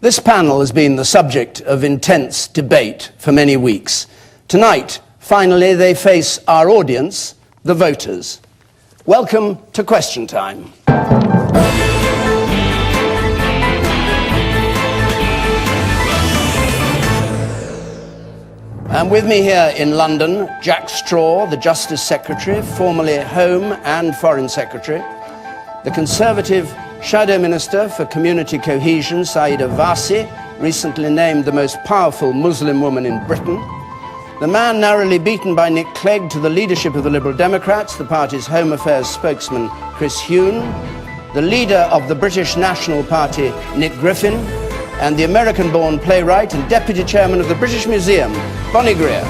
This panel has been the subject of intense debate for many weeks. Tonight, finally, they face our audience, the voters. Welcome to Question Time. And with me here in London, Jack Straw, the Justice Secretary, formerly Home and Foreign Secretary, the Conservative Shadow Minister for Community Cohesion, Saida Vasi, recently named the most powerful Muslim woman in Britain, the man narrowly beaten by Nick Clegg to the leadership of the Liberal Democrats, the party's Home Affairs spokesman Chris Huhne, the leader of the British National Party, Nick Griffin, and the American-born playwright and deputy chairman of the British Museum, Bonnie Greer.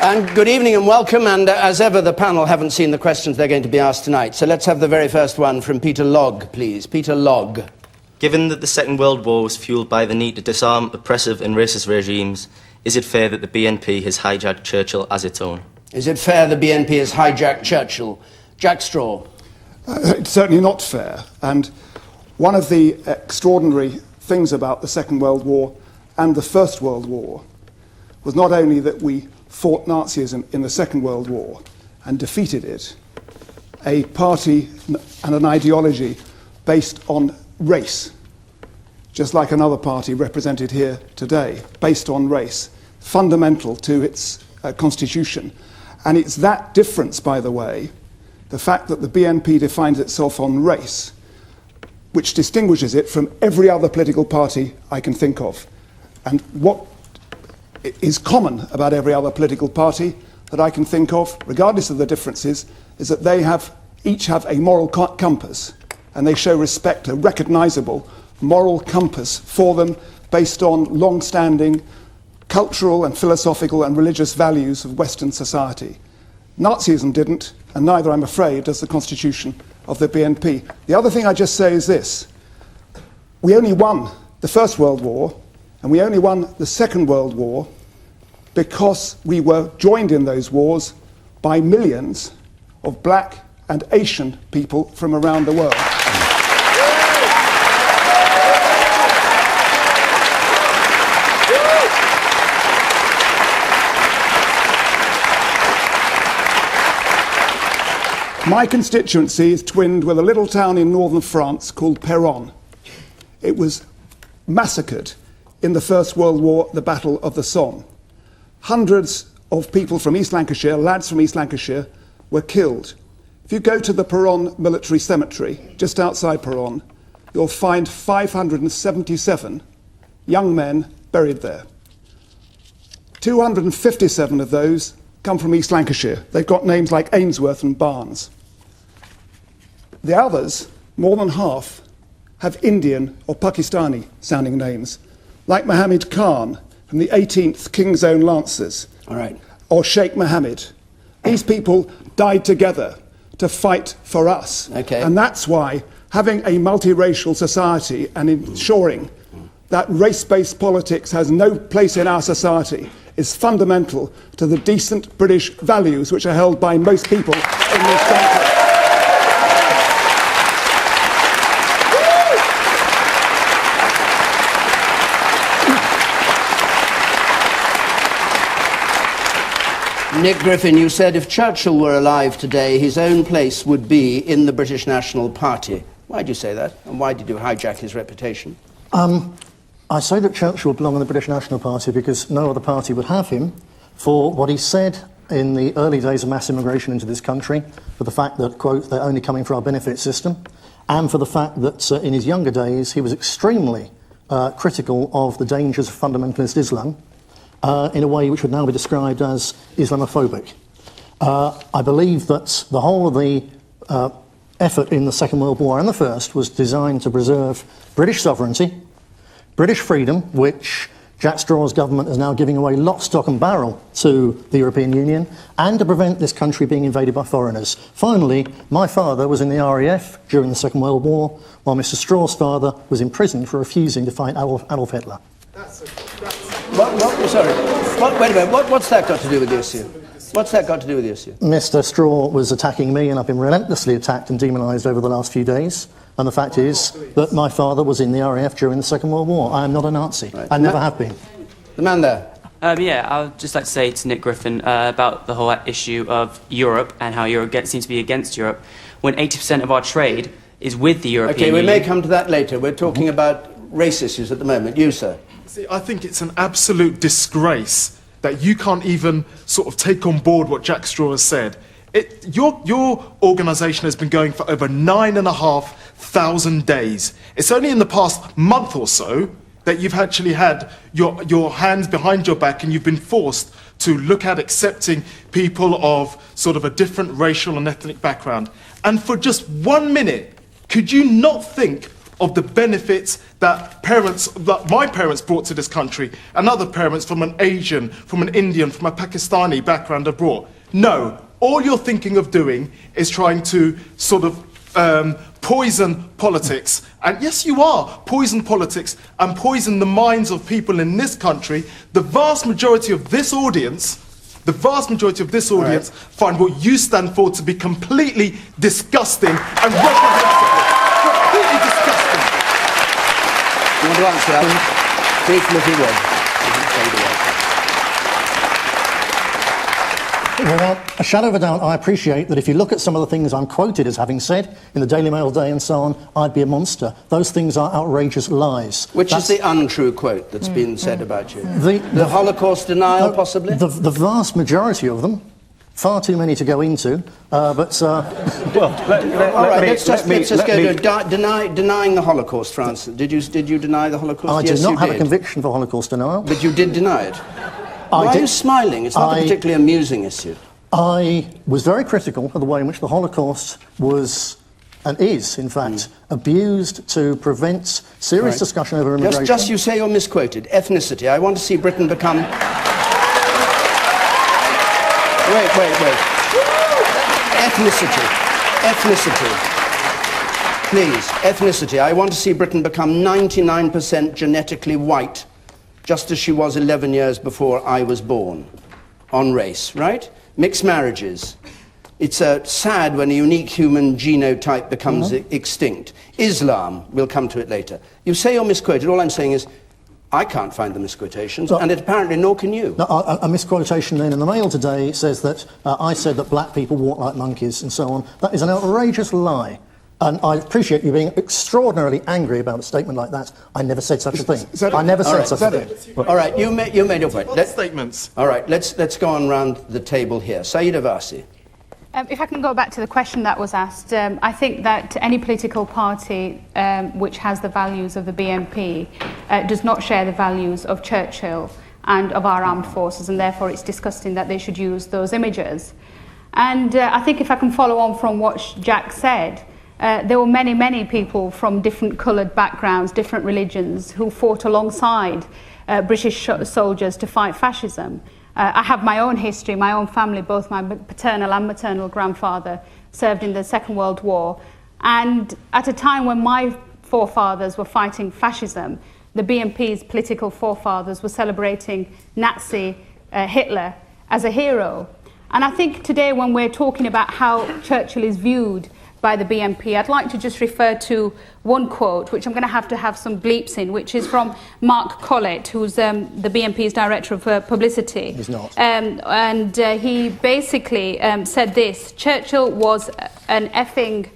And good evening and welcome, and as ever the panel haven't seen the questions they're going to be asked tonight, so let's have the very first one from Peter Logg, please. Peter Logg. Given that the Second World War was fuelled by the need to disarm oppressive and racist regimes, is it fair that the BNP has hijacked Churchill as its own? Is it fair the BNP has hijacked Churchill? Jack Straw. It's certainly not fair, and one of the extraordinary things about the Second World War and the First World War was not only that we fought Nazism in the Second World War and defeated it, a party and an ideology based on race, just like another party represented here today, based on race, fundamental to its constitution. And it's that difference, by the way, the fact that the BNP defines itself on race, which distinguishes it from every other political party I can think of. And what is common about every other political party that I can think of, regardless of the differences, is that they each have a moral compass, and they show respect, a recognisable moral compass for them based on long-standing cultural and philosophical and religious values of Western society. Nazism didn't, and neither, I'm afraid, does the constitution of the BNP. The other thing I just say is this: we only won the First World War, and we only won the Second World War because we were joined in those wars by millions of black and Asian people from around the world. My constituency is twinned with a little town in northern France called Péronne. It was massacred in the First World War, the Battle of the Somme. Hundreds of people from East Lancashire, lads from East Lancashire, were killed. If you go to the Péronne Military Cemetery, just outside Péronne, you'll find 577 young men buried there. 257 of those come from East Lancashire. They've got names like Ainsworth and Barnes. The others, more than half, have Indian or Pakistani-sounding names, like Muhammad Khan from the 18th King's Own Lancers, All right. or Sheikh Mohammed. These people died together to fight for us. Okay. And that's why having a multiracial society and ensuring that race-based politics has no place in our society is fundamental to the decent British values which are held by most people in this country. Nick Griffin, you said if Churchill were alive today, his own place would be in the British National Party. Why do you say that? And why did you hijack his reputation? I say that Churchill would belong in the British National Party because no other party would have him for what he said in the early days of mass immigration into this country, for the fact that, quote, they're only coming for our benefit system, and for the fact that in his younger days he was extremely critical of the dangers of fundamentalist Islam, in a way which would now be described as Islamophobic. I believe that the whole of the effort in the Second World War and the First was designed to preserve British sovereignty, British freedom, which Jack Straw's government is now giving away lock, stock and barrel to the European Union, and to prevent this country being invaded by foreigners. Finally, my father was in the RAF during the Second World War, while Mr. Straw's father was imprisoned for refusing to fight Adolf Hitler. That's Sorry. Wait a minute. What's that got to do with the issue? What's that got to do with the issue? Mr. Straw was attacking me, and I've been relentlessly attacked and demonised over the last few days. And the fact is that my father was in the RAF during the Second World War. I am not a Nazi. Right. I never have been. The man there. Yeah, I would just like to say to Nick Griffin about the whole issue of Europe and how Europe seems to be against Europe, when 80% of our trade is with the European Union. Okay, we may come to that later. We're talking about race issues at the moment. You, sir. See, I think it's an absolute disgrace that you can't even sort of take on board what Jack Straw has said. Your organisation has been going for over 9,500 days. It's only in the past month or so that you've actually had your hands behind your back and you've been forced to look at accepting people of sort of a different racial and ethnic background. And for just 1 minute, could you not think of the benefits that my parents brought to this country and other parents from an Asian, from an Indian, from a Pakistani background have brought? No. All you're thinking of doing is trying to sort of poison politics. And yes, you are. Poison politics and poison the minds of people in this country. The vast majority of this audience find what you stand for to be completely disgusting and reprehensible. Completely disgusting. You want to answer that? Briefly, if you would. Without a shadow of a doubt, I appreciate that if you look at some of the things I'm quoted as having said in the Daily Mail Day and so on, I'd be a monster. Those things are outrageous lies. Which is the untrue quote that's been said about you? The Holocaust denial, possibly? The vast majority of them. Far too many to go into, but... all right, let's just go to denying the Holocaust, for instance. Did you deny the Holocaust? I did not have a conviction for Holocaust denial. But you did deny it? Why are you smiling? It's not a particularly amusing issue. I was very critical of the way in which the Holocaust was, and is, in fact, abused to prevent serious discussion over immigration. Just you say you're misquoted. Ethnicity. I want to see Britain become... Wait. Ethnicity. Please, ethnicity. I want to see Britain become 99% genetically white, just as she was 11 years before I was born, on race, right? Mixed marriages. It's sad when a unique human genotype becomes extinct. Islam, we'll come to it later. You say you're misquoted. All I'm saying is, I can't find the misquotations, and apparently nor can you. No, a misquotation then in the Mail today says that I said that black people walk like monkeys and so on. That is an outrageous lie. And I appreciate you being extraordinarily angry about a statement like that. I never said such a thing. I never said such a thing. All right, you made your point. Statements. All right, let's go on round the table here. Sayeeda Vasi. If I can go back to the question that was asked, I think that any political party which has the values of the BNP does not share the values of Churchill and of our armed forces, and therefore it's disgusting that they should use those images. And I think if I can follow on from what Jack said, there were many people from different coloured backgrounds, different religions, who fought alongside British soldiers to fight fascism. I have my own history, my own family, both my paternal and maternal grandfather served in the Second World War. And at a time when my forefathers were fighting fascism, the BNP's political forefathers were celebrating Nazi Hitler as a hero. And I think today when we're talking about how Churchill is viewed by the BNP, I'd like to just refer to one quote, which I'm going to have some bleeps in, which is from Mark Collett, who's the BNP's Director of Publicity. He's not. And he basically said this: Churchill was an effing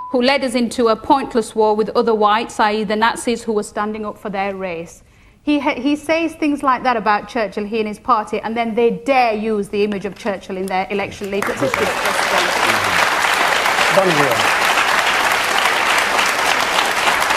who led us into a pointless war with other whites, i.e. the Nazis who were standing up for their race. He says things like that about Churchill, he and his party, and then they dare use the image of Churchill in their election leaflets.